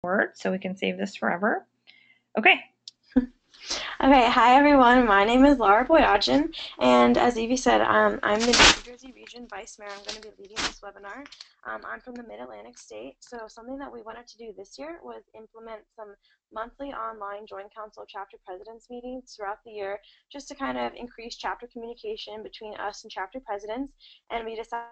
word so we can save this forever. Okay. Okay, hi everyone. My name is Laura Boyajian, and as Evie said, I'm the New Jersey Region Vice Mayor. I'm going to be leading this webinar. I'm from the Mid-Atlantic State, so something that we wanted to do this year was implement some monthly online Joint Council Chapter Presidents meetings throughout the year, just to kind of increase chapter communication between us and chapter presidents, and we decided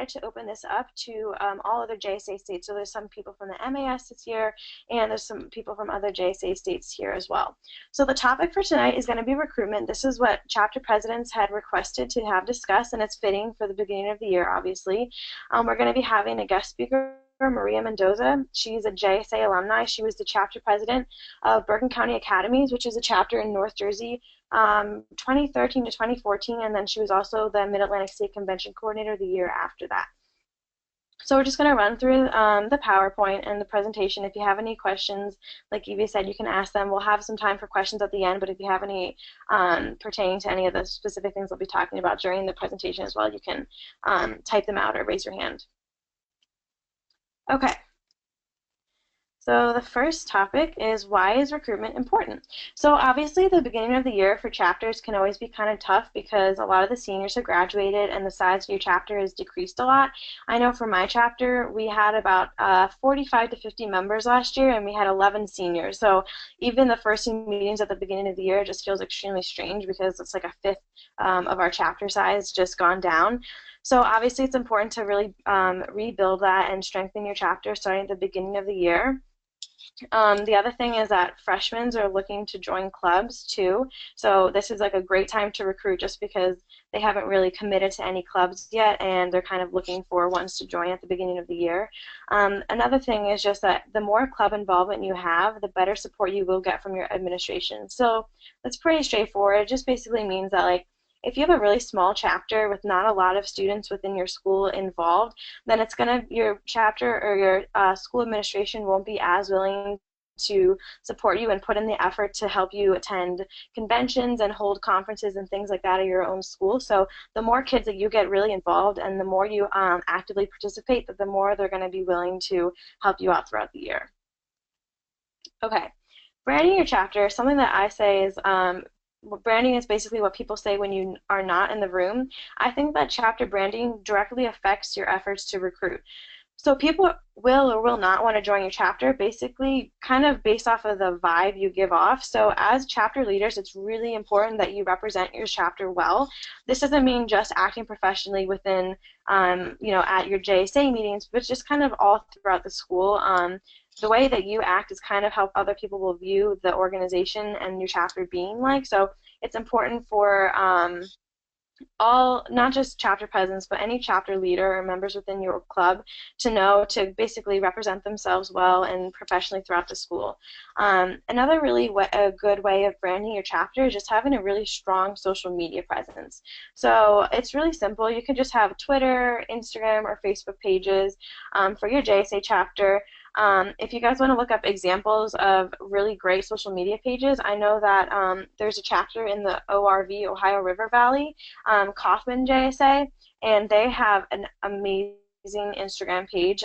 to open this up to all other JSA states. So there's some people from the MAS this year, and there's some people from other JSA states here as well. So the topic for tonight is going to be recruitment. This is what chapter presidents had requested to have discussed, and it's fitting for the beginning of the year, obviously. We're going to be having a guest speaker, Maria Mendoza. She's a JSA alumni. She was the chapter president of Bergen County Academies, which is a chapter in North Jersey, 2013 to 2014, and then she was also the Mid-Atlantic State Convention Coordinator the year after that. So we're just going to run through the PowerPoint and the presentation. If you have any questions, like Evie said, you can ask them. We'll have some time for questions at the end, but if you have any pertaining to any of the specific things we'll be talking about during the presentation as well, you can type them out or raise your hand. Okay. So the first topic is, why is recruitment important? So obviously the beginning of the year for chapters can always be kind of tough because a lot of the seniors have graduated and the size of your chapter has decreased a lot. I know for my chapter we had about 45 to 50 members last year, and we had 11 seniors. So even the first meetings at the beginning of the year just feels extremely strange because it's like a fifth of our chapter size just gone down. So obviously it's important to really rebuild that and strengthen your chapter starting at the beginning of the year. The other thing is that freshmen are looking to join clubs too. So this is like a great time to recruit just because they haven't really committed to any clubs yet, and they're kind of looking for ones to join at the beginning of the year. Another thing is just that the more club involvement you have, the better support you will get from your administration. So that's pretty straightforward. It just basically means that, like, if you have a really small chapter with not a lot of students within your school involved, then it's your chapter or your school administration won't be as willing to support you and put in the effort to help you attend conventions and hold conferences and things like that at your own school. So the more kids that you get really involved and the more you actively participate, the more they're going to be willing to help you out throughout the year. Okay, branding your chapter, something that I say is branding is basically what people say when you are not in the room. I think that chapter branding directly affects your efforts to recruit. So people will or will not want to join your chapter basically kind of based off of the vibe you give off. So as chapter leaders, it's really important that you represent your chapter well. This doesn't mean just acting professionally within, at your JSA meetings, but just kind of all throughout the school. The way that you act is kind of how other people will view the organization and your chapter being like. So it's important for all, not just chapter presidents, but any chapter leader or members within your club to know to basically represent themselves well and professionally throughout the school. Another really a good way of branding your chapter is just having a really strong social media presence. So it's really simple. You can just have Twitter, Instagram, or Facebook pages for your JSA chapter. If you guys want to look up examples of really great social media pages, I know that there's a chapter in the ORV, Ohio River Valley, Kaufman JSA, and they have an amazing Instagram page.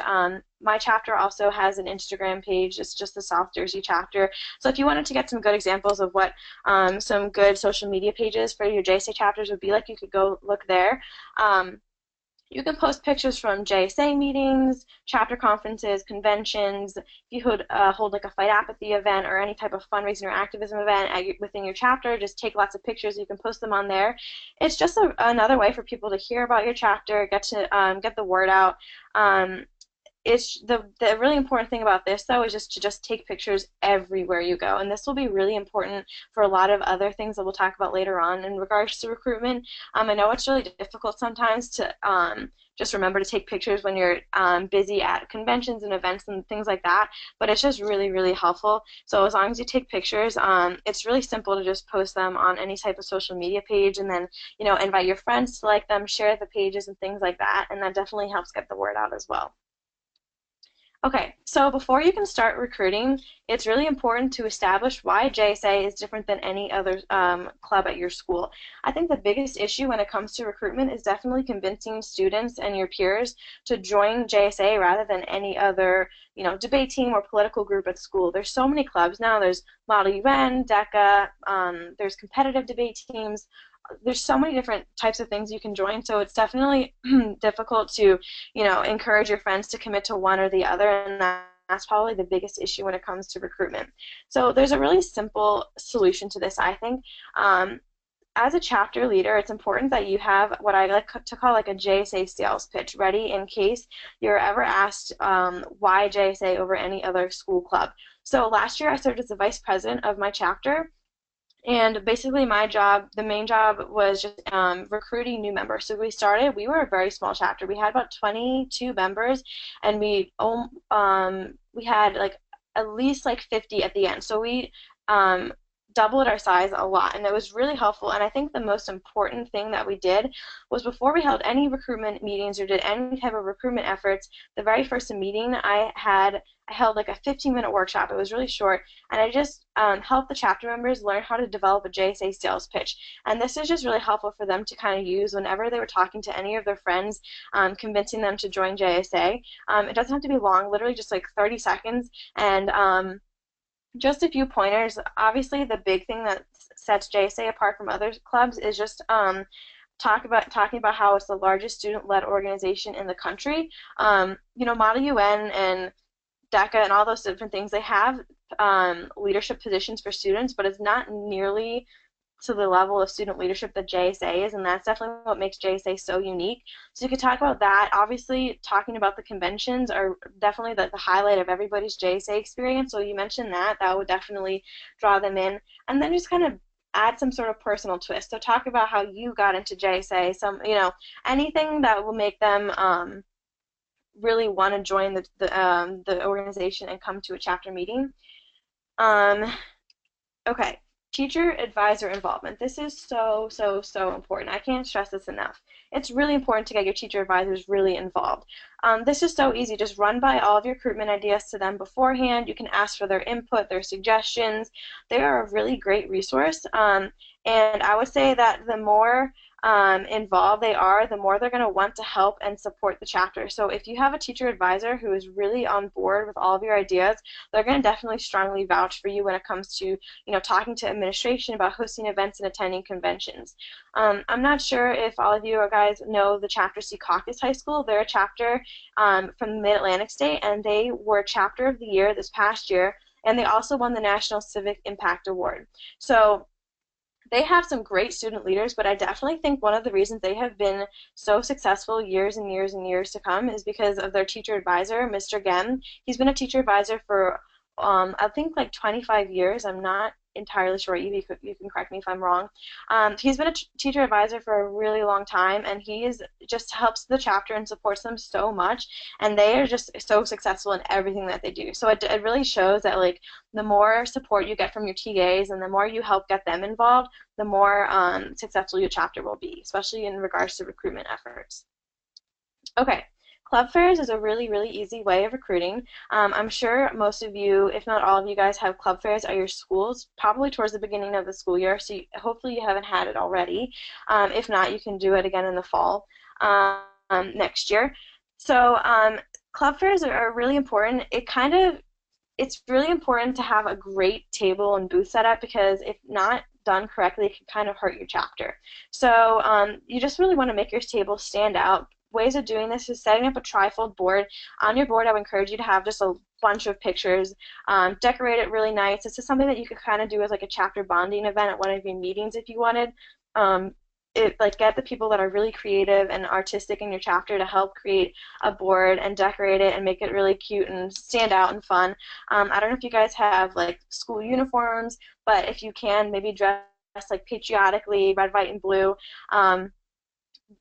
My chapter also has an Instagram page. It's just the South Jersey chapter. So if you wanted to get some good examples of what some good social media pages for your JSA chapters would be like, you could go look there. You can post pictures from JSA meetings, chapter conferences, conventions. If you could hold like a fight apathy event or any type of fundraising or activism event within your chapter, just take lots of pictures. You can post them on there. It's just another way for people to hear about your chapter, get the word out. It's the really important thing about this, though, is just to take pictures everywhere you go, and this will be really important for a lot of other things that we'll talk about later on in regards to recruitment. I know it's really difficult sometimes to just remember to take pictures when you're busy at conventions and events and things like that, but it's just really, really helpful. So as long as you take pictures, it's really simple to just post them on any type of social media page, and then invite your friends to like them, share the pages and things like that, and that definitely helps get the word out as well. Okay, so before you can start recruiting, it's really important to establish why JSA is different than any other club at your school. I think the biggest issue when it comes to recruitment is definitely convincing students and your peers to join JSA rather than any other, debate team or political group at school. There's so many clubs now. There's Model UN, DECA, there's competitive debate teams. There's so many different types of things you can join, so it's definitely difficult to encourage your friends to commit to one or the other, and that's probably the biggest issue when it comes to recruitment. So there's a really simple solution to this, I think. As a chapter leader, it's important that you have what I like to call like a JSA sales pitch ready in case you're ever asked why JSA over any other school club. So last year I served as the vice president of my chapter, and basically, my job, the main job, was just recruiting new members. So we were a very small chapter. We had about 22 members, and we had like at least like 50 at the end. So we doubled our size a lot, and it was really helpful. And I think the most important thing that we did was before we held any recruitment meetings or did any type of recruitment efforts, the very first meeting I held like a 15-minute workshop. It was really short, and I just helped the chapter members learn how to develop a JSA sales pitch. And this is just really helpful for them to kind of use whenever they were talking to any of their friends, convincing them to join JSA. It doesn't have to be long, literally just like 30 seconds. And just a few pointers. Obviously, the big thing that sets JSA apart from other clubs is just talking about how it's the largest student-led organization in the country. Model UN and DECA and all those different things, they have leadership positions for students, but it's not nearly to the level of student leadership that JSA is, and that's definitely what makes JSA so unique. So you could talk about that. Obviously, talking about the conventions are definitely the highlight of everybody's JSA experience, so you mentioned that. That would definitely draw them in. And then just kind of add some sort of personal twist. So talk about how you got into JSA, anything that will make them really want to join the organization and come to a chapter meeting. Okay, teacher advisor involvement. This is so, so, so important. I can't stress this enough. It's really important to get your teacher advisors really involved. This is so easy. Just run by all of your recruitment ideas to them beforehand. You can ask for their input, their suggestions. They are a really great resource. And I would say that the more involved they are, the more they're going to want to help and support the chapter. So if you have a teacher advisor who is really on board with all of your ideas, they're going to definitely strongly vouch for you when it comes to, talking to administration about hosting events and attending conventions. I'm not sure if all of you guys know the Chapter C Caucus High School. They're a chapter from the Mid-Atlantic state, and they were Chapter of the Year this past year, and they also won the National Civic Impact Award. So they have some great student leaders, but I definitely think one of the reasons they have been so successful years and years and years to come is because of their teacher advisor, Mr. Gem. He's been a teacher advisor for, I think, like 25 years. I'm not entirely sure. You can correct me if I'm wrong. He's been a teacher advisor for a really long time, and just helps the chapter and supports them so much, and they are just so successful in everything that they do. So it really shows that, like, the more support you get from your TAs and the more you help get them involved, the more successful your chapter will be, especially in regards to recruitment efforts. Okay, club fairs is a really, really easy way of recruiting. I'm sure most of you, if not all of you guys, have club fairs at your schools, probably towards the beginning of the school year, so hopefully you haven't had it already. If not, you can do it again in the fall next year. So club fairs are really important. It's really important to have a great table and booth setup, because if not done correctly, it can kind of hurt your chapter. So you just really want to make your table stand out. Ways of doing this is setting up a trifold board. On your board, I would encourage you to have just a bunch of pictures. Decorate it really nice. This is something that you could kind of do as like a chapter bonding event at one of your meetings if you wanted. Get the people that are really creative and artistic in your chapter to help create a board and decorate it and make it really cute and stand out and fun. I don't know if you guys have like school uniforms, but if you can, maybe dress like patriotically, red, white, and blue.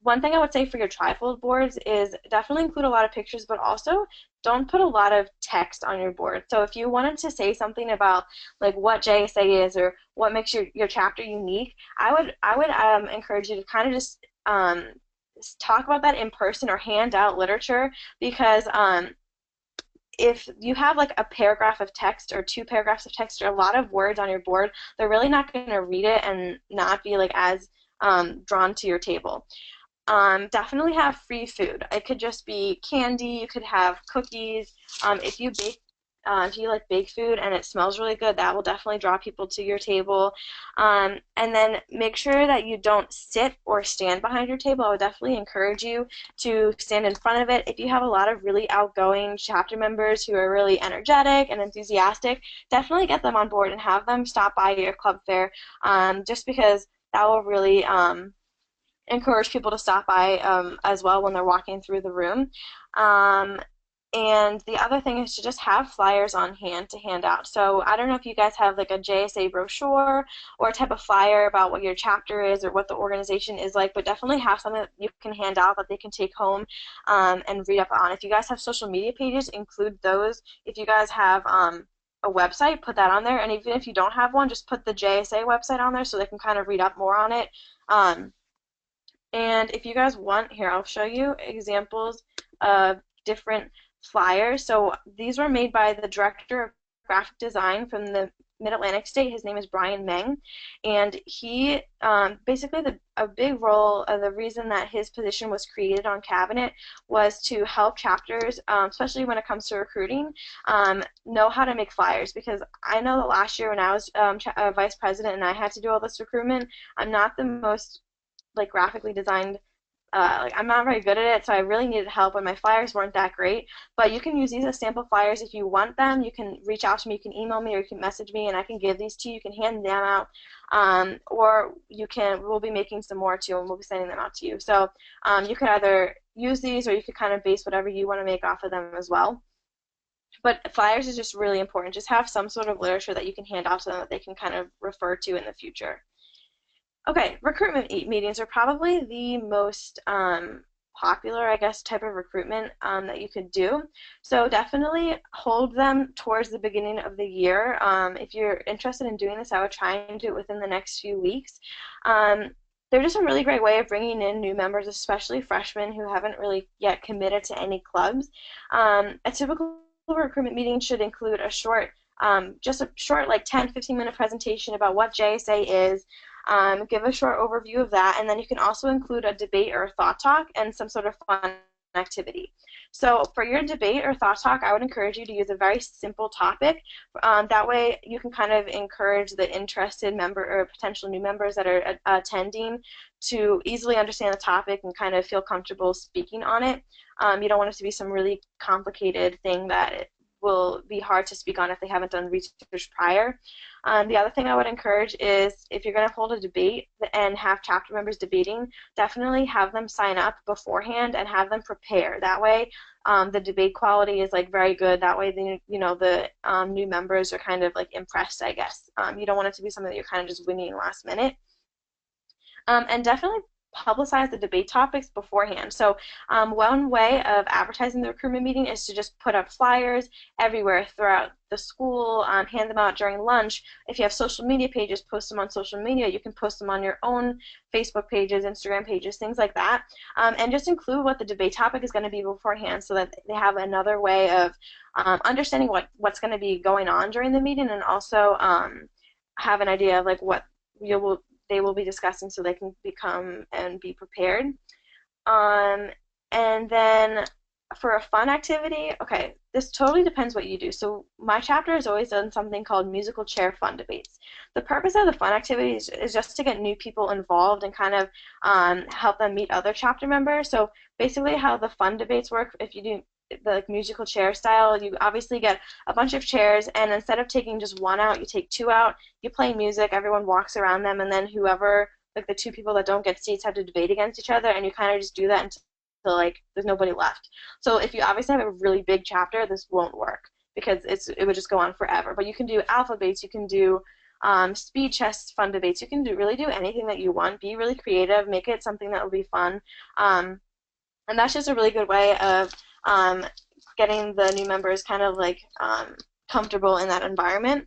One thing I would say for your trifold boards is definitely include a lot of pictures, but also don't put a lot of text on your board. So if you wanted to say something about like what JSA is or what makes your chapter unique, I would encourage you to kind of just talk about that in person or hand out literature, because if you have like a paragraph of text or two paragraphs of text or a lot of words on your board, they're really not going to read it and not be like as drawn to your table. Definitely have free food. It could just be candy. You could have cookies. If you like baked food and it smells really good, that will definitely draw people to your table. And then make sure that you don't sit or stand behind your table. I would definitely encourage you to stand in front of it. If you have a lot of really outgoing chapter members who are really energetic and enthusiastic, definitely get them on board and have them stop by your club fair, just because that will really encourage people to stop by as well when they're walking through the room. Um, and the other thing is to just have flyers on hand to hand out. So I don't know if you guys have like a JSA brochure or a type of flyer about what your chapter is or what the organization is like, but definitely have something that you can hand out that they can take home and read up on. If you guys have social media pages, include those. If you guys have a website, put that on there. And even if you don't have one, just put the JSA website on there so they can kind of read up more on it. And if you guys want, here, I'll show you examples of different flyers. So these were made by the director of graphic design from the Mid-Atlantic state. His name is Brian Meng, and he basically a big role of the reason that his position was created on cabinet was to help chapters, especially when it comes to recruiting, know how to make flyers. Because I know that last year when I was vice president and I had to do all this recruitment, I'm not the most like graphically designed, like I'm not very good at it, so I really needed help and my flyers weren't that great. But you can use these as sample flyers if you want them. You can reach out to me, you can email me, or you can message me and I can give these to you. You can hand them out, or we'll be making some more too and we'll be sending them out to you. So you could either use these or you could kind of base whatever you want to make off of them as well. But flyers is just really important. Just have some sort of literature that you can hand out to them that they can kind of refer to in the future. Okay, recruitment meetings are probably the most popular, I guess, type of recruitment that you could do. So definitely hold them towards the beginning of the year. If you're interested in doing this, I would try and do it within the next few weeks. They're just a really great way of bringing in new members, especially freshmen who haven't really yet committed to any clubs. A typical recruitment meeting should include just a short, like 10, 15-minute presentation about what JSA is. Give a short overview of that, and then you can also include a debate or a thought talk and some sort of fun activity. So for your debate or thought talk, I would encourage you to use a very simple topic. That way you can kind of encourage the interested member or potential new members that are attending to easily understand the topic and kind of feel comfortable speaking on it. You don't want it to be some really complicated thing that will be hard to speak on if they haven't done research prior. The other thing I would encourage is if you're going to hold a debate and have chapter members debating, definitely have them sign up beforehand and have them prepare. That way the debate quality is like very good. That way the new members are kind of like impressed, I guess. You don't want it to be something that you're kind of just winging last minute. And definitely publicize the debate topics beforehand. So one way of advertising the recruitment meeting is to just put up flyers everywhere throughout the school, hand them out during lunch. If you have social media pages, post them on social media. You can post them on your own Facebook pages, Instagram pages, things like that. And just include what the debate topic is going to be beforehand so that they have another way of understanding what's going to be going on during the meeting, and also have an idea of like what they will be discussing so they can become and be prepared. And then for a fun activity, okay, this totally depends what you do. So my chapter has always done something called musical chair fun debates. The purpose of the fun activities is just to get new people involved and kind of help them meet other chapter members. So basically how the fun debates work, if you do the like musical chair style, you obviously get a bunch of chairs, and instead of taking just one out, you take two out, you play music, everyone walks around them, and then whoever, like the two people that don't get seats have to debate against each other, and you kind of just do that until like there's nobody left. So if you obviously have a really big chapter, this won't work because it would just go on forever. But you can do alphabets, you can do speed chess fun debates, you can really do anything that you want. Be really creative, make it something that will be fun. And that's just a really good way of getting the new members kind of like comfortable in that environment.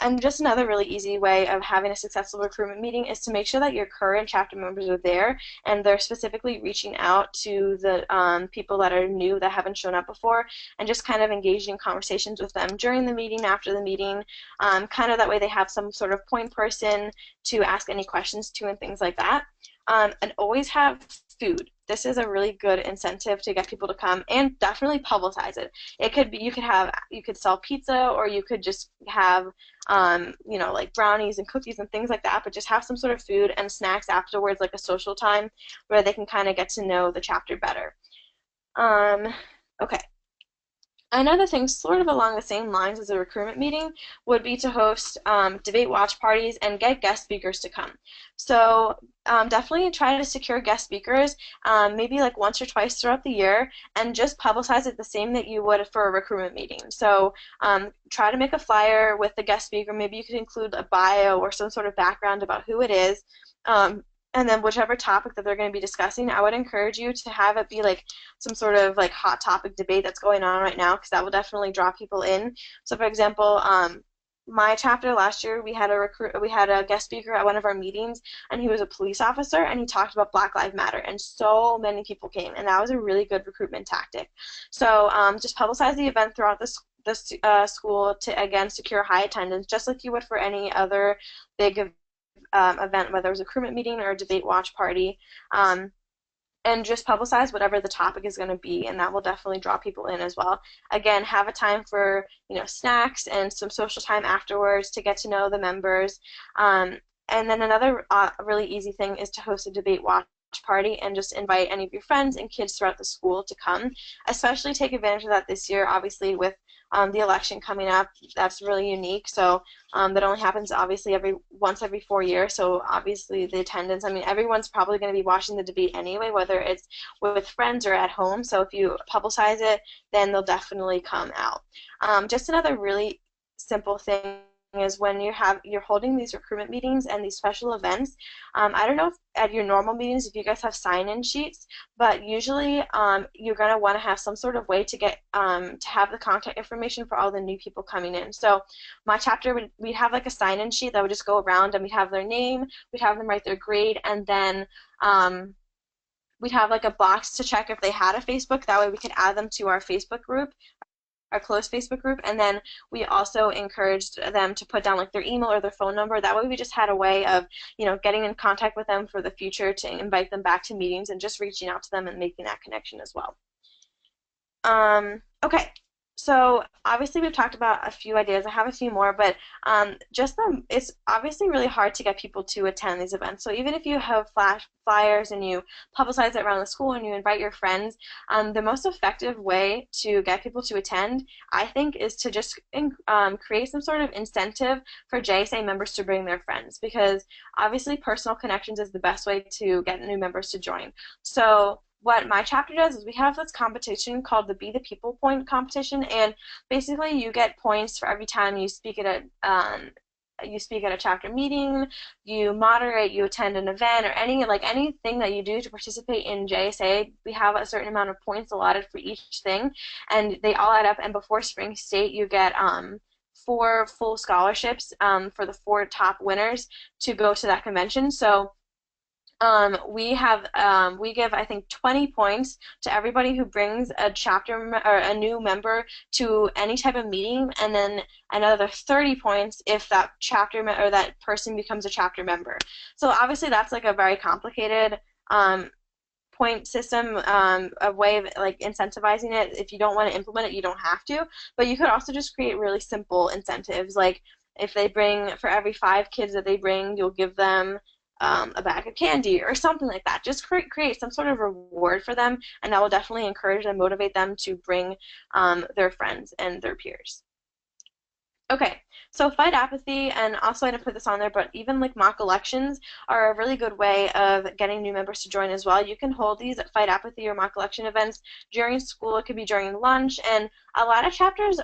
And just another really easy way of having a successful recruitment meeting is to make sure that your current chapter members are there and they're specifically reaching out to the people that are new that haven't shown up before and just kind of engaging in conversations with them during the meeting, after the meeting, kind of that way they have some sort of point person to ask any questions to and things like that. And always have food. This is a really good incentive to get people to come, and definitely publicize it. It could be you could sell pizza, or you could just have like brownies and cookies and things like that, but just have some sort of food and snacks afterwards, like a social time where they can kind of get to know the chapter better. Okay. Another thing, sort of along the same lines as a recruitment meeting, would be to host debate watch parties and get guest speakers to come. So definitely try to secure guest speakers, maybe like once or twice throughout the year, and just publicize it the same that you would for a recruitment meeting. So try to make a flyer with the guest speaker. Maybe you could include a bio or some sort of background about who it is. And then whichever topic that they're going to be discussing, I would encourage you to have it be like some sort of like hot topic debate that's going on right now, because that will definitely draw people in. So for example, my chapter last year, we had a guest speaker at one of our meetings, and he was a police officer, and he talked about Black Lives Matter, and so many people came, and that was a really good recruitment tactic. So just publicize the event throughout the school to, again, secure high attendance, just like you would for any other big event, whether it was a recruitment meeting or a debate watch party, and just publicize whatever the topic is going to be, and that will definitely draw people in as well. Again, have a time for snacks and some social time afterwards to get to know the members. And then another really easy thing is to host a debate watch party and just invite any of your friends and kids throughout the school to come. Especially take advantage of that this year, obviously with the election coming up. That's really unique. So that only happens obviously once every 4 years. So obviously the attendance, I mean, everyone's probably going to be watching the debate anyway, whether it's with friends or at home. So if you publicize it, then they'll definitely come out. Just another really simple thing is when you're holding these recruitment meetings and these special events. I don't know if at your normal meetings if you guys have sign-in sheets, but usually you're going to want to have some sort of way to get to have the contact information for all the new people coming in. So my chapter, we'd have like a sign-in sheet that would just go around, and we'd have their name, we'd have them write their grade, and then we'd have like a box to check if they had a Facebook. That way we could add them to our Facebook group, our closed Facebook group, and then we also encouraged them to put down like their email or their phone number. That way we just had a way of getting in contact with them for the future, to invite them back to meetings and just reaching out to them and making that connection as well. Okay, so obviously we've talked about a few ideas. I have a few more, but it's obviously really hard to get people to attend these events. So even if you have flash flyers and you publicize it around the school and you invite your friends, the most effective way to get people to attend, I think, is to just create some sort of incentive for JSA members to bring their friends, because obviously personal connections is the best way to get new members to join. So what my chapter does is we have this competition called the Be the People Point competition, and basically you get points for every time you speak at a chapter meeting, you moderate, you attend an event, or anything that you do to participate in JSA. We have a certain amount of points allotted for each thing, and they all add up. And before spring state, you get 4 full scholarships for the 4 top winners to go to that convention. So we give, I think, 20 points to everybody who brings a chapter or a new member to any type of meeting, and then another 30 points if that chapter or that person becomes a chapter member. So obviously that's like a very complicated point system, a way of like incentivizing it. If you don't want to implement it, you don't have to, but you could also just create really simple incentives, like if they bring, for every 5 kids that they bring, you'll give them a bag of candy or something like that. Just create some sort of reward for them, and that will definitely encourage and motivate them to bring their friends and their peers. Okay, so fight apathy, and also I didn't put this on there, but even like mock elections are a really good way of getting new members to join as well. You can hold these fight apathy or mock election events during school. It could be during lunch, and a lot of chapters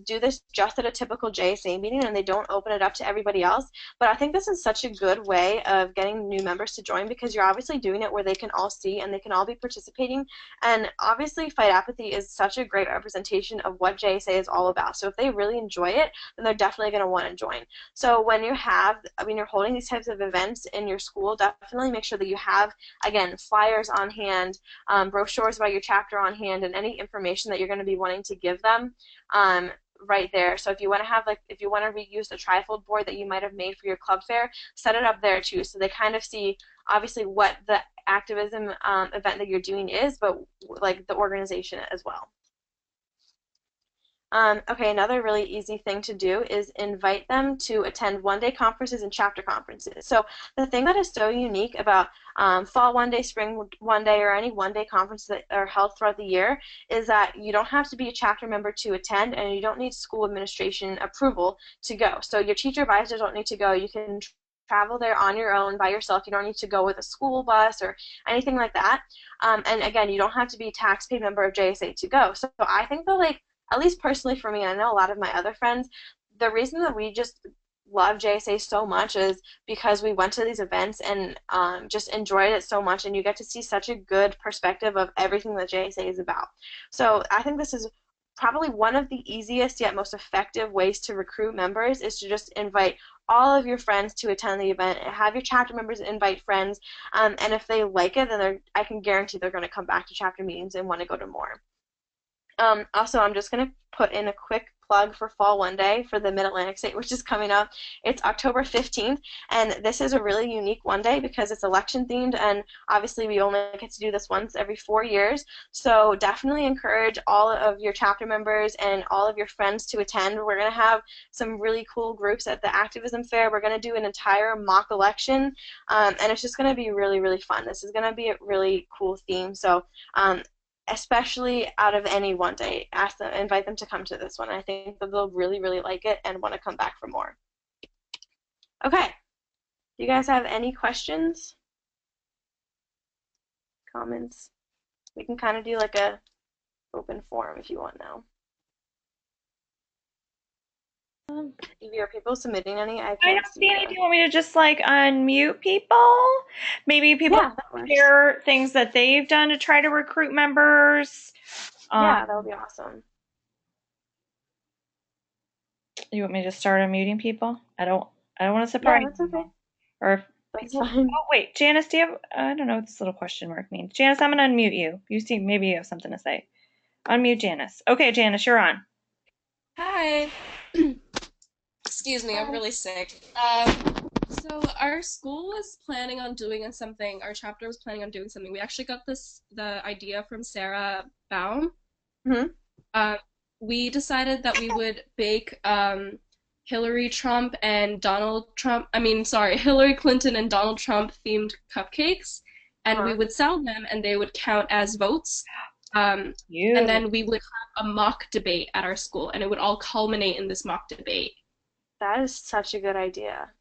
do this just at a typical JSA meeting, and they don't open it up to everybody else. But I think this is such a good way of getting new members to join, because you're obviously doing it where they can all see and they can all be participating. And obviously, Fight Apathy is such a great representation of what JSA is all about. So if they really enjoy it, then they're definitely going to want to join. So when you're holding these types of events in your school, definitely make sure that you have, again, flyers on hand, brochures about your chapter on hand, and any information that you're going to be wanting to give them right there. So if you want to if you want to reuse the trifold board that you might have made for your club fair, set it up there too, so they kind of see obviously what the activism event that you're doing is, but like the organization as well. Okay, another really easy thing to do is invite them to attend one-day conferences and chapter conferences. So the thing that is so unique about fall one day, spring one day, or any one-day conferences that are held throughout the year is that you don't have to be a chapter member to attend, and you don't need school administration approval to go. So your teacher advisors don't need to go. You can travel there on your own by yourself. You don't need to go with a school bus or anything like that. And again, you don't have to be a tax-paid member of JSA to go. So I think that, like, at least personally for me, I know a lot of my other friends, the reason that we just love JSA so much is because we went to these events and just enjoyed it so much, and you get to see such a good perspective of everything that JSA is about. So I think this is probably one of the easiest yet most effective ways to recruit members, is to just invite all of your friends to attend the event, and have your chapter members invite friends, and if they like it, then I can guarantee they're going to come back to chapter meetings and want to go to more. Also, I'm just going to put in a quick plug for Fall One Day for the Mid-Atlantic State, which is coming up. It's October 15th, and this is a really unique one day because it's election themed, and obviously we only get to do this once every 4 years. So definitely encourage all of your chapter members and all of your friends to attend. We're going to have some really cool groups at the activism fair. We're going to do an entire mock election, and it's just going to be really, really fun. This is going to be a really cool theme. So especially out of any one day, invite them to come to this one. I think that they'll really, really like it and want to come back for more. Okay, do you guys have any questions, comments? We can kind of do like a open forum if you want now. Evie, are people submitting any? I I can't don't see see any. them. Do you want me to just like unmute people? Maybe people Yeah, that works. share things that they've done to try to recruit members. Yeah, that would be awesome. You want me to start unmuting people? I don't want to surprise Yeah, that's okay. Or if That's people. fine. Oh wait, Janice, do you have? I don't know what this little question mark means. Janice, I'm gonna unmute you. You see, maybe you have something to say. Unmute Janice. Okay, Janice, you're on. Hi. Excuse me, I'm Hi. really sick. So our school was planning on doing something, our chapter was planning on doing something. We actually got the idea from Sarah Baum. Mhm. Uh, we decided that we would bake Hillary Trump and Donald Trump, I mean, sorry, Hillary Clinton and Donald Trump themed cupcakes, and we Uh-huh. would sell them and they would count as votes. And You. then we would have a mock debate at our school, and it would all culminate in this mock debate. That is such a good idea.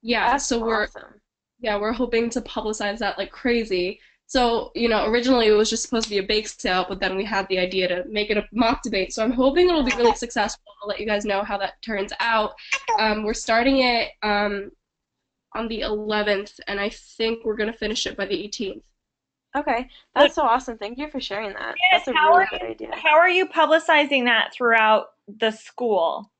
Yeah, That's so awesome. we're hoping to publicize that like crazy. So, originally it was just supposed to be a bake sale, but then we had the idea to make it a mock debate. So I'm hoping it'll be really successful. I'll let you guys know how that turns out. We're starting it on the 11th, and I think we're gonna finish it by the 18th. Okay, So, that's so awesome. Thank you for sharing that. Janice, That's a really good idea. how are you publicizing that throughout the school?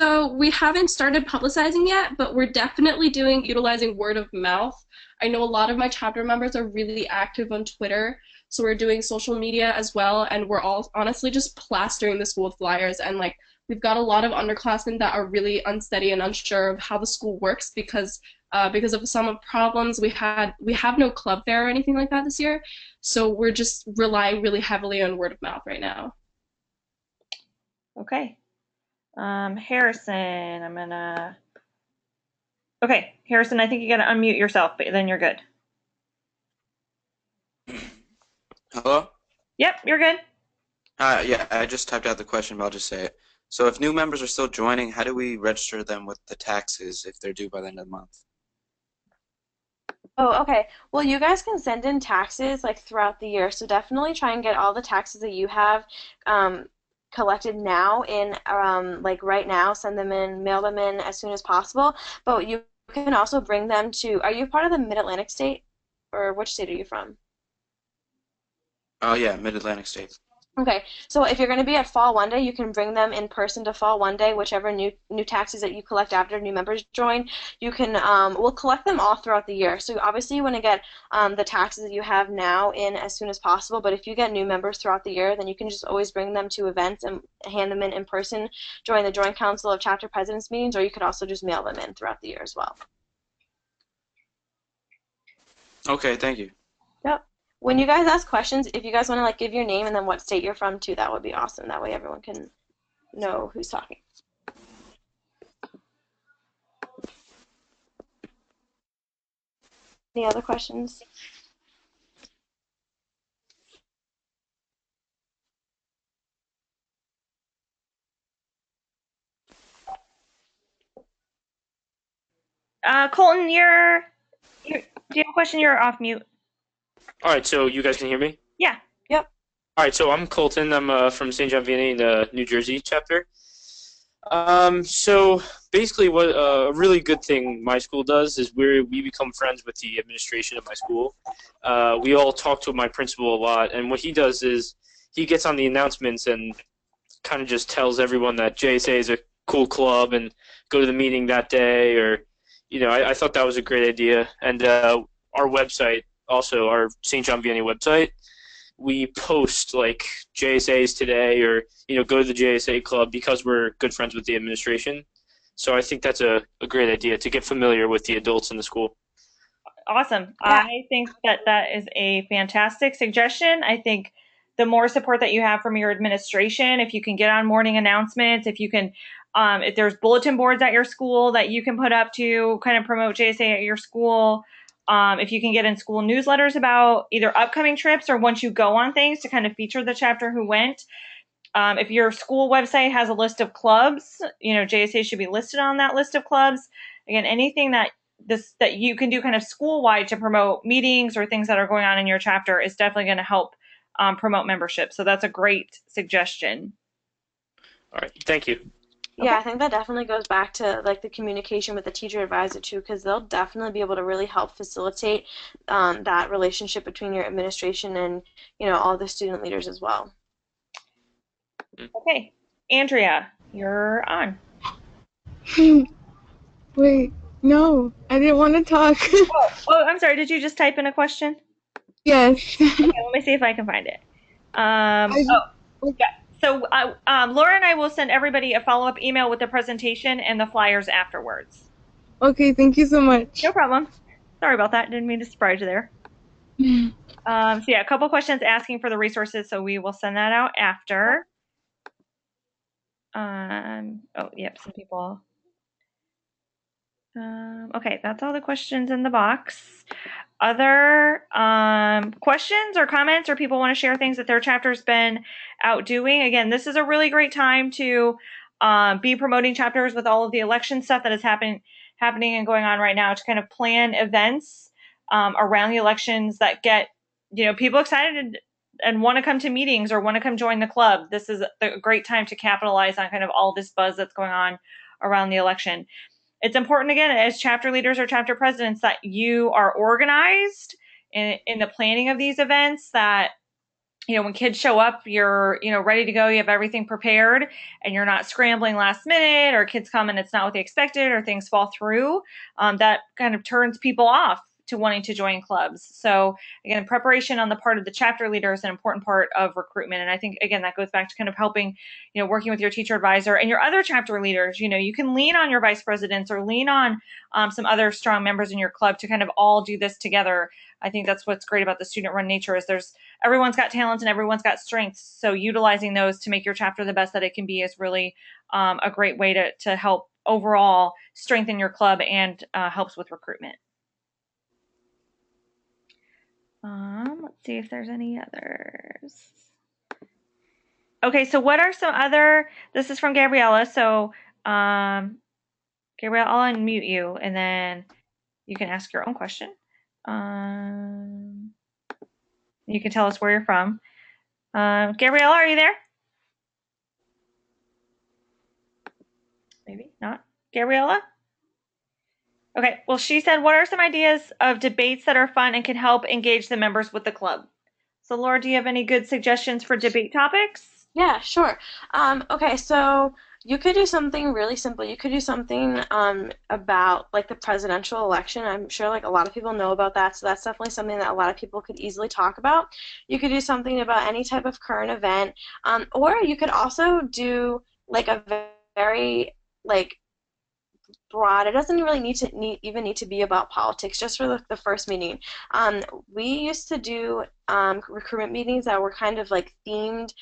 So we haven't started publicizing yet, but we're definitely utilizing word of mouth. I know a lot of my chapter members are really active on Twitter, so we're doing social media as well, and we're all honestly just plastering the school with flyers. And like we've got a lot of underclassmen that are really unsteady and unsure of how the school works because of some of problems we have no club fair or anything like that this year, so we're just relying really heavily on word of mouth right now. Okay. Harrison, Okay, Harrison, I think you gotta unmute yourself, but then you're good. Hello? Yep, you're good. Yeah, I just typed out the question, but I'll just say it. So if new members are still joining, how do we register them with the taxes if they're due by the end of the month? Oh, okay. Well, you guys can send in taxes like throughout the year, so definitely try and get all the taxes that you have um, collected now in like right now. Send them in, mail them in as soon as possible. But you can also bring them to. Are you part of the Mid-Atlantic state, or which state are you from? Oh yeah, Mid-Atlantic States. Okay, so if you're going to be at Fall One Day, you can bring them in person to Fall One Day, whichever new taxis that you collect after new members join. You can we'll collect them all throughout the year. So obviously you want to get the taxes that you have now in as soon as possible. But if you get new members throughout the year, then you can just always bring them to events and hand them in person, join the Joint Council of Chapter Presidents meetings, or you could also just mail them in throughout the year as well. Okay, thank you. Yep. When you guys ask questions, if you guys want to like give your name and then what state you're from too, that would be awesome. That way everyone can know who's talking. Any other questions? Colton, do you have a question? You're off mute. All right, so you guys can hear me? Yeah. Yep. All right, so I'm Colton. I'm from St. John Vianney in the New Jersey chapter. So basically, what a really good thing my school does is we become friends with the administration of my school. We all talk to my principal a lot, and what he does is he gets on the announcements and kind of just tells everyone that JSA is a cool club and go to the meeting that day. Or, I thought that was a great idea. And our website, also our St. John Vianney website, we post like JSAs today, or go to the JSA club because we're good friends with the administration. So I think that's a great idea to get familiar with the adults in the school. Awesome. Yeah. I think that is a fantastic suggestion. I think the more support that you have from your administration, if you can get on morning announcements, if you can, if there's bulletin boards at your school that you can put up to kind of promote JSA at your school, if you can get in school newsletters about either upcoming trips or once you go on things to kind of feature the chapter who went. If your school website has a list of clubs, JSA should be listed on that list of clubs. Again, anything that you can do kind of school wide to promote meetings or things that are going on in your chapter is definitely going to help promote membership. So that's a great suggestion. All right, thank you. Yeah, Okay. I think that definitely goes back to like the communication with the teacher advisor too, because they'll definitely be able to really help facilitate that relationship between your administration and all the student leaders as well. Okay. Andrea, you're on. Wait, no, I didn't want to talk. Oh, I'm sorry. Did you just type in a question? Yes. Okay, let me see if I can find it. I, Yeah. So Laura and I will send everybody a follow-up email with the presentation and the flyers afterwards. okay, thank you so much. No problem. Sorry about that. Didn't mean to surprise you there. So yeah, a couple questions asking for the resources, so we will send that out after. Oh, yep, some people. Okay, that's all the questions in the box. Other questions or comments, or people want to share things that their chapter's been out doing? Again, this is a really great time to be promoting chapters with all of the election stuff that is happening and going on right now, to kind of plan events around the elections that get people excited and want to come to meetings or want to come join the club. This is a great time to capitalize on kind of all this buzz that's going on around the election. It's important, again, as chapter leaders or chapter presidents, that you are organized in the planning of these events, that when kids show up, you're ready to go, you have everything prepared, and you're not scrambling last minute, or kids come and it's not what they expected, or things fall through. That kind of turns people off to wanting to join clubs. So again, preparation on the part of the chapter leader is an important part of recruitment. And I think, again, that goes back to kind of helping, working with your teacher advisor and your other chapter leaders. You can lean on your vice presidents or lean on some other strong members in your club to kind of all do this together. I think that's what's great about the student run nature, is everyone's got talents and everyone's got strengths. So utilizing those to make your chapter the best that it can be is really a great way to help overall strengthen your club and helps with recruitment. Let's see if there's any others. Okay, so what are some other, this is from Gabriella. So Gabriella, I'll unmute you and then you can ask your own question. You can tell us where you're from. Gabriella, are you there? Maybe not. Gabriella? Okay, well, she said, what are some ideas of debates that are fun and can help engage the members with the club? So, Laura, do you have any good suggestions for debate topics? Yeah, sure. Okay, so you could do something really simple. You could do something about like the presidential election. I'm sure like a lot of people know about that, so that's definitely something that a lot of people could easily talk about. You could do something about any type of current event, or you could also do like a very like broad. It doesn't really even need to be about politics. Just for the first meeting, we used to do recruitment meetings that were kind of like themed.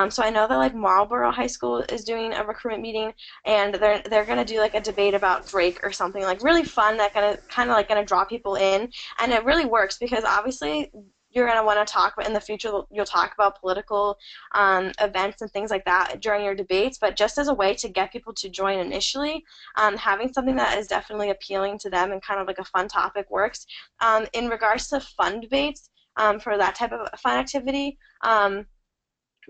So I know that like Marlboro High School is doing a recruitment meeting, and they're gonna do like a debate about Drake or something like really fun that gonna kind of like gonna draw people in, and it really works because obviously you're going to want to talk about in the future you'll talk about political events and things like that during your debates, but just as a way to get people to join initially, having something that is definitely appealing to them and kind of like a fun topic works. In regards to fun debates, for that type of fun activity,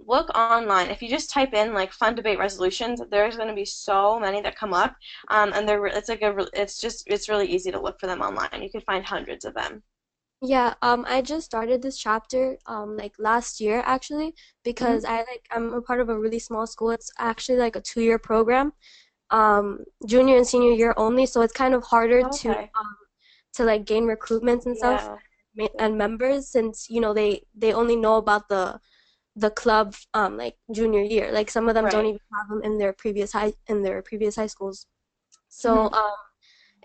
look online. If you just type in like fun debate resolutions, there's going to be so many that come up, and it's really easy to look for them online. You can find hundreds of them. Yeah, I just started this chapter like last year actually because I'm a part of a really small school. It's actually like a 2-year program, junior and senior year only, so it's kind of harder Okay. to like gain recruitments and stuff and members since they only know about the club like junior year. Like some of them don't even have them in their previous high schools. So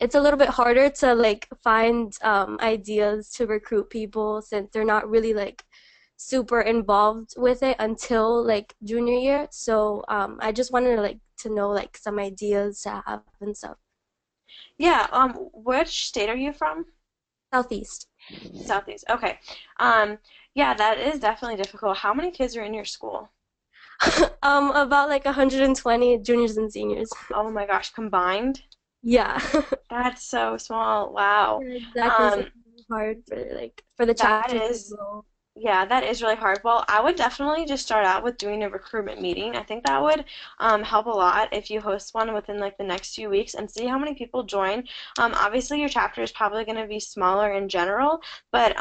it's a little bit harder to like find ideas to recruit people since they're not really like super involved with it until like junior year. So I just wanted to know like some ideas to have and stuff. Yeah, which state are you from? Southeast. Southeast. Okay. Yeah, that is definitely difficult. How many kids are in your school? About like 120 juniors and seniors. Oh my gosh, combined? Yeah. That's so small. Wow. Yeah, exactly. So it's really hard for the That chapters to is, grow. yeah, that is really hard. Well, I would definitely just start out with doing a recruitment meeting. I think that would help a lot if you host one within like the next few weeks and see how many people join. Obviously, your chapter is probably going to be smaller in general, but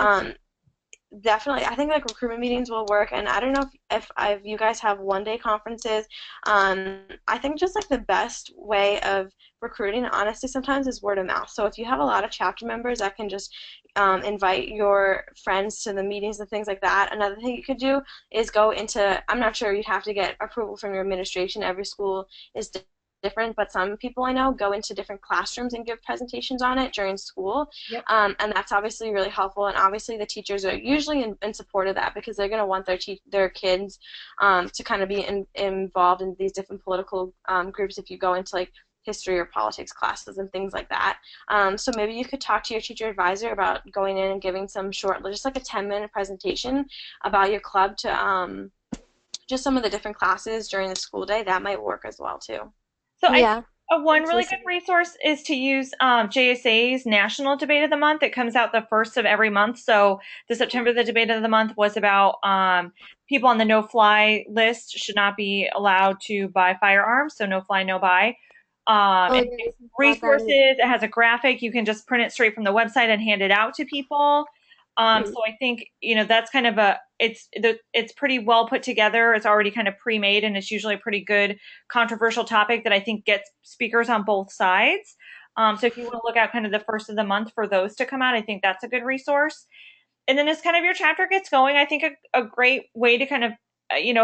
definitely, I think like recruitment meetings will work, and I don't know if you guys have 1-day conferences. I think just like the best way of recruiting, honestly, sometimes is word of mouth. So if you have a lot of chapter members that can just invite your friends to the meetings and things like that. Another thing you could do is go into, I'm not sure you'd have to get approval from your administration. Every school is different, but some people I know go into different classrooms and give presentations on it during school. Yep. And that's obviously really helpful. And obviously the teachers are usually in support of that because they're going to want their kids to kind of be involved in these different political groups if you go into like history or politics classes and things like that. So maybe you could talk to your teacher advisor about going in and giving some short, just like a 10-minute presentation about your club to just some of the different classes during the school day. That might work as well too. So Yeah. one really good resource is to use JSA's National Debate of the Month. It comes out the first of every month. So the September the Debate of the Month was about people on the no-fly list should not be allowed to buy firearms. So no fly, no buy. Resources. It has a graphic. You can just print it straight from the website and hand it out to people. So I think that's kind of it's pretty well put together. It's already kind of pre-made, and it's usually a pretty good controversial topic that I think gets speakers on both sides. So if you want to look out kind of the first of the month for those to come out, I think that's a good resource. And then as kind of your chapter gets going, I think a great way to kind of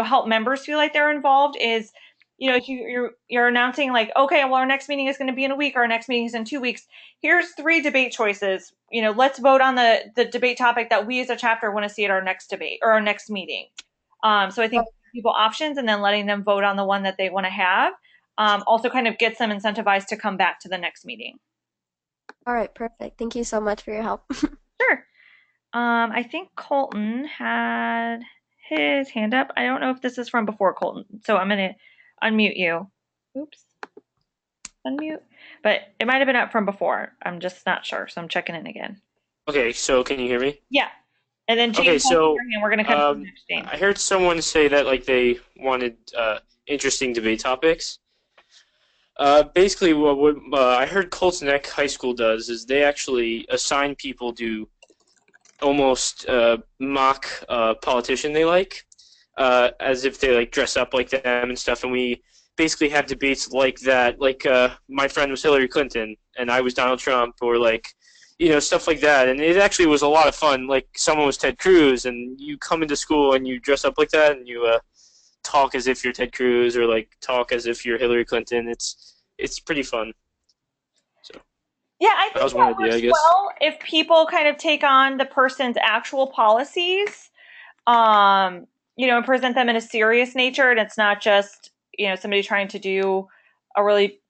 help members feel like they're involved is if you're announcing like, okay, well, our next meeting is going to be in a week, our next meeting is in 2 weeks. Here's 3 debate choices. Let's vote on the debate topic that we as a chapter want to see at our next debate or our next meeting. So I think people options and then letting them vote on the one that they want to have also kind of gets them incentivized to come back to the next meeting. All right, perfect. Thank you so much for your help. Sure. I think Colton had his hand up. I don't know if this is from before, Colton. So I'm going to unmute you. Oops. Unmute. But it might have been up from before. I'm just not sure. So I'm checking in again. Okay, so can you hear me? Yeah. And then Okay, James has so your hand. We're going to come to you next, James. I heard someone say that like they wanted interesting debate topics. Basically, what I heard Colts Neck High School does is they actually assign people to almost mock politician they like, as if they like dress up like them and stuff, and we basically have debates like that. Like my friend was Hillary Clinton and I was Donald Trump, or like stuff like that. And it actually was a lot of fun. Like someone was Ted Cruz, and you come into school and you dress up like that, and you talk as if you're Ted Cruz, or like talk as if you're Hillary Clinton. It's pretty fun. So Yeah, I that think was one that idea, I works guess. well if people kind of take on the person's actual policies, um, and present them in a serious nature, and it's not just, somebody trying to do a really,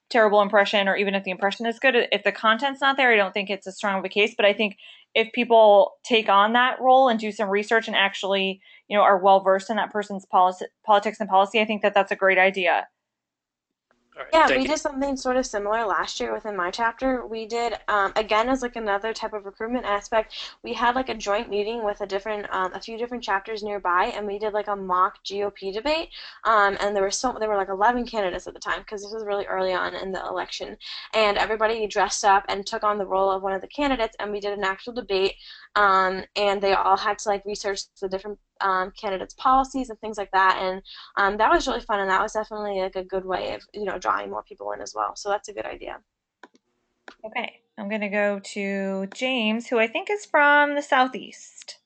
terrible impression, or even if the impression is good, if the content's not there, I don't think it's as strong of a case. But I think if people take on that role and do some research and actually, are well versed in that person's politics and policy, I think that that's a great idea. All right, Yeah, we thank you. did something sort of similar last year within my chapter. We did, again, as like another type of recruitment aspect, we had like a joint meeting with a few different chapters nearby, and we did like a mock GOP debate. And there were like 11 candidates at the time because this was really early on in the election, and everybody dressed up and took on the role of one of the candidates, and we did an actual debate. And they all had to like research the different candidates' policies and things like that, and that was really fun, and that was definitely like a good way of drawing more people in as well. So that's a good idea. Okay, I'm going to go to James, who I think is from the Southeast.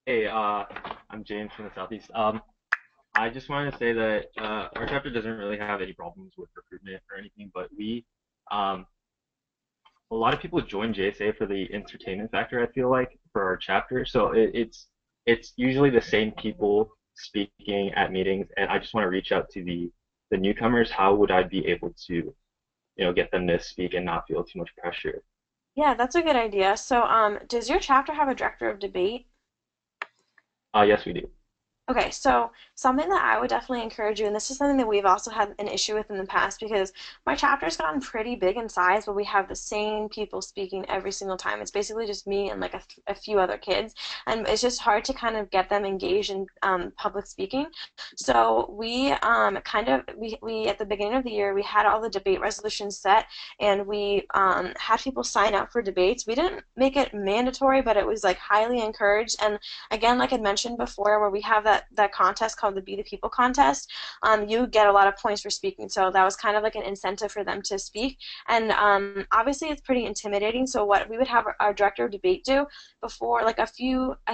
Hey, I'm James from the Southeast. I just wanted to say that our chapter doesn't really have any problems with recruitment or anything, but um, a lot of people join JSA for the entertainment factor, I feel like, for our chapter. So it's usually the same people speaking at meetings, and I just want to reach out to the newcomers. How would I be able to, get them to speak and not feel too much pressure? Yeah, that's a good idea. So, does your chapter have a director of debate? Yes, we do. Okay, so something that I would definitely encourage you, and this is something that we've also had an issue with in the past because my chapter's gotten pretty big in size, but we have the same people speaking every single time. It's basically just me and like a few other kids, and it's just hard to kind of get them engaged in public speaking. So we at the beginning of the year, we had all the debate resolutions set, and we had people sign up for debates. We didn't make it mandatory, but it was like highly encouraged. And again, like I mentioned before, where we have that contest called the Be the People contest, you get a lot of points for speaking. So that was kind of like an incentive for them to speak. And obviously, it's pretty intimidating. So what we would have our director of debate do before, I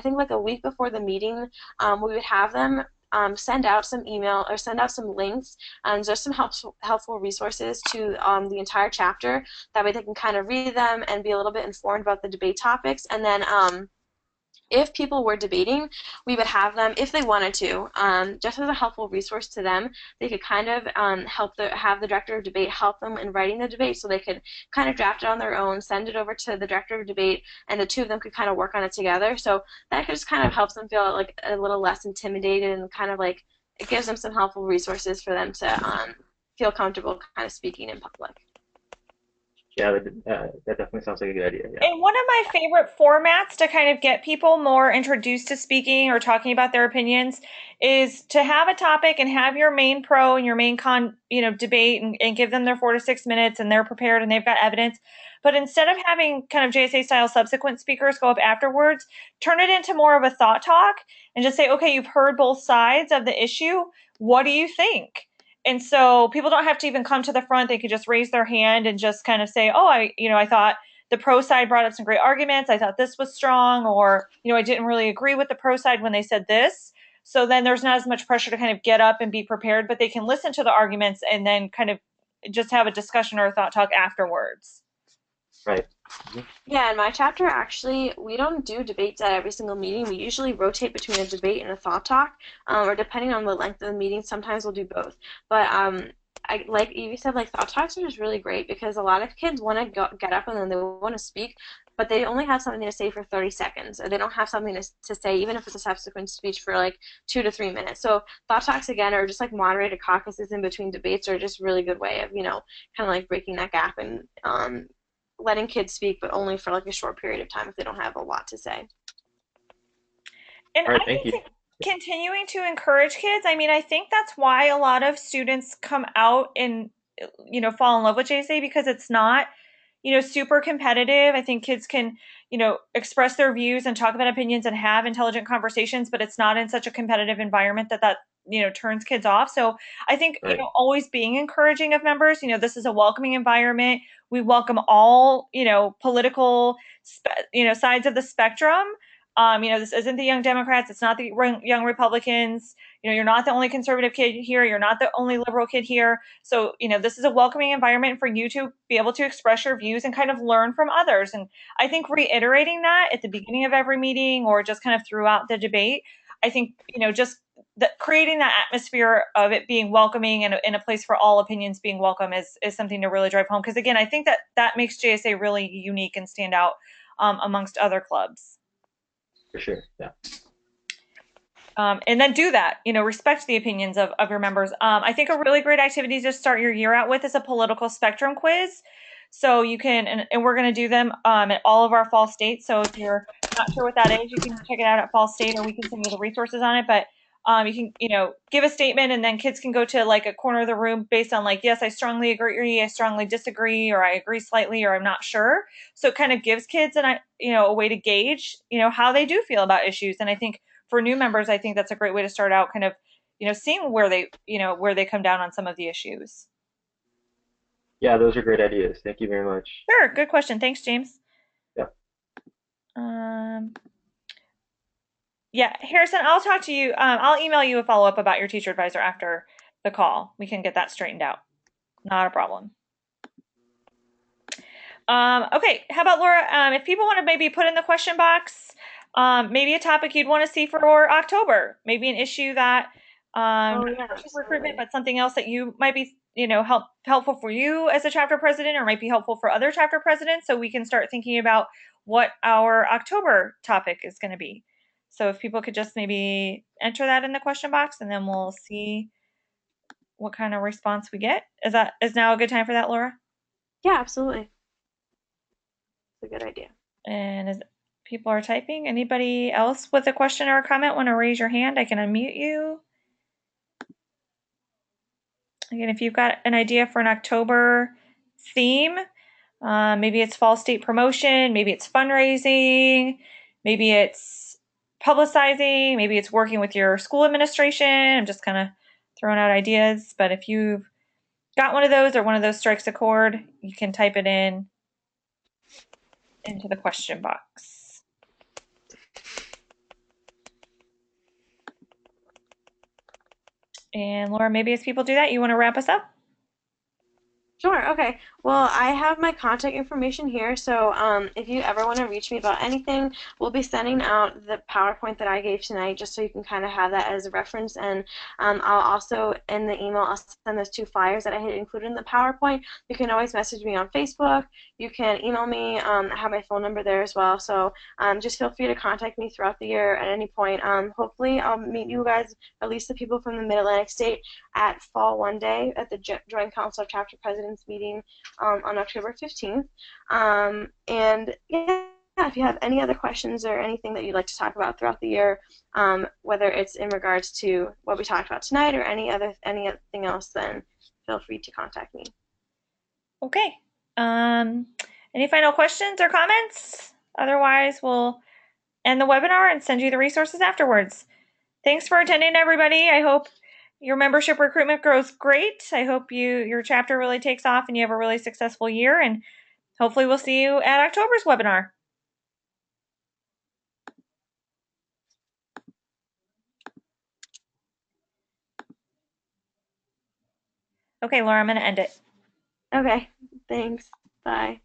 think like a week before the meeting, we would have them send out some email or send out some links and just some helpful resources to the entire chapter. That way they can kind of read them and be a little bit informed about the debate topics. And then if people were debating, we would have them, if they wanted to, just as a helpful resource to them, they could kind of have the director of debate help them in writing the debate so they could kind of draft it on their own, send it over to the director of debate, and the two of them could kind of work on it together. So that just kind of helps them feel like a little less intimidated and kind of like it gives them some helpful resources for them to feel comfortable kind of speaking in public. Yeah, that definitely sounds like a good idea. Yeah. And one of my favorite formats to kind of get people more introduced to speaking or talking about their opinions is to have a topic and have your main pro and your main con, debate and give them their 4 to 6 minutes and they're prepared and they've got evidence. But instead of having kind of JSA style subsequent speakers go up afterwards, turn it into more of a thought talk and just say, okay, you've heard both sides of the issue. What do you think? And so people don't have to even come to the front. They could just raise their hand and just kind of say, oh, I thought the pro side brought up some great arguments. I thought this was strong, or, I didn't really agree with the pro side when they said this. So then there's not as much pressure to kind of get up and be prepared, but they can listen to the arguments and then kind of just have a discussion or a thought talk afterwards. Right. Yeah, in my chapter, actually, we don't do debates at every single meeting. We usually rotate between a debate and a thought talk, or depending on the length of the meeting, sometimes we'll do both. But like Evie said, like thought talks are just really great because a lot of kids want to get up and then they want to speak, but they only have something to say for 30 seconds, or they don't have something to say, even if it's a subsequent speech, for like 2 to 3 minutes. So thought talks, again, are just like moderated caucuses in between debates are just a really good way of, kind of like breaking that gap and letting kids speak, but only for like a short period of time if they don't have a lot to say. And All right, I thank you. think continuing to encourage kids, I mean, I think that's why a lot of students come out and, fall in love with JSA, because it's not, super competitive. I think kids can, express their views and talk about opinions and have intelligent conversations, but it's not in such a competitive environment that turns kids off. So I think, Right. always being encouraging of members, this is a welcoming environment. We welcome all, political, sides of the spectrum. This isn't the Young Democrats. It's not the Young Republicans. You're not the only conservative kid here. You're not the only liberal kid here. So, this is a welcoming environment for you to be able to express your views and kind of learn from others. And I think reiterating that at the beginning of every meeting or just kind of throughout the debate, I think, just creating that atmosphere of it being welcoming and in a place for all opinions being welcome is something to really drive home. Because again, I think that makes JSA really unique and stand out amongst other clubs. For sure, yeah. And then do that, respect the opinions of your members. I think a really great activity to start your year out with is a political spectrum quiz. So you can, and we're going to do them at all of our fall states. So if you're not sure what that is, you can check it out at Fall State, or we can send you the resources on it. But you can, give a statement, and then kids can go to like a corner of the room based on like, yes, I strongly agree, I strongly disagree, or I agree slightly, or I'm not sure. So it kind of gives kids a way to gauge, how they do feel about issues. And I think for new members, I think that's a great way to start out, kind of, seeing where they come down on some of the issues. Yeah, those are great ideas. Thank you very much. Sure. Good question. Thanks, James. Yeah. Yeah, Harrison, I'll talk to you. I'll email you a follow-up about your teacher advisor after the call. We can get that straightened out. Not a problem. Okay, how about Laura? If people want to maybe put in the question box, maybe a topic you'd want to see for October, maybe an issue that recruitment, but something else that you might be, helpful for you as a chapter president, or might be helpful for other chapter presidents, so we can start thinking about what our October topic is going to be. So if people could just maybe enter that in the question box, and then we'll see what kind of response we get. Is now a good time for that, Laura? Yeah, absolutely. It's a good idea. And as people are typing, anybody else with a question or a comment want to raise your hand? I can unmute you. Again, if you've got an idea for an October theme, maybe it's fall state promotion, maybe it's fundraising, maybe it's publicizing, maybe it's working with your school administration. I'm just kind of throwing out ideas, but if you've got one of those, or one of those strikes a chord, you can type it into the question box. And Laura, maybe as people do that, you want to wrap us up? Sure, okay. Well, I have my contact information here, so if you ever want to reach me about anything, we'll be sending out the PowerPoint that I gave tonight, just so you can kind of have that as a reference. And I'll also, in the email, I'll send those 2 flyers that I had included in the PowerPoint. You can always message me on Facebook. You can email me. I have my phone number there as well. So just feel free to contact me throughout the year at any point. Hopefully, I'll meet you guys, at least the people from the Mid-Atlantic State, at Fall One Day at the Joint Council of Chapter Presidents meeting on October 15th. And yeah, if you have any other questions or anything that you'd like to talk about throughout the year, whether it's in regards to what we talked about tonight or anything else, then feel free to contact me. Okay. Any final questions or comments? Otherwise, we'll end the webinar and send you the resources afterwards. Thanks for attending, everybody. I hope your membership recruitment grows great. I hope your chapter really takes off and you have a really successful year, and hopefully we'll see you at October's webinar. Okay, Laura, I'm going to end it. Okay, thanks. Bye.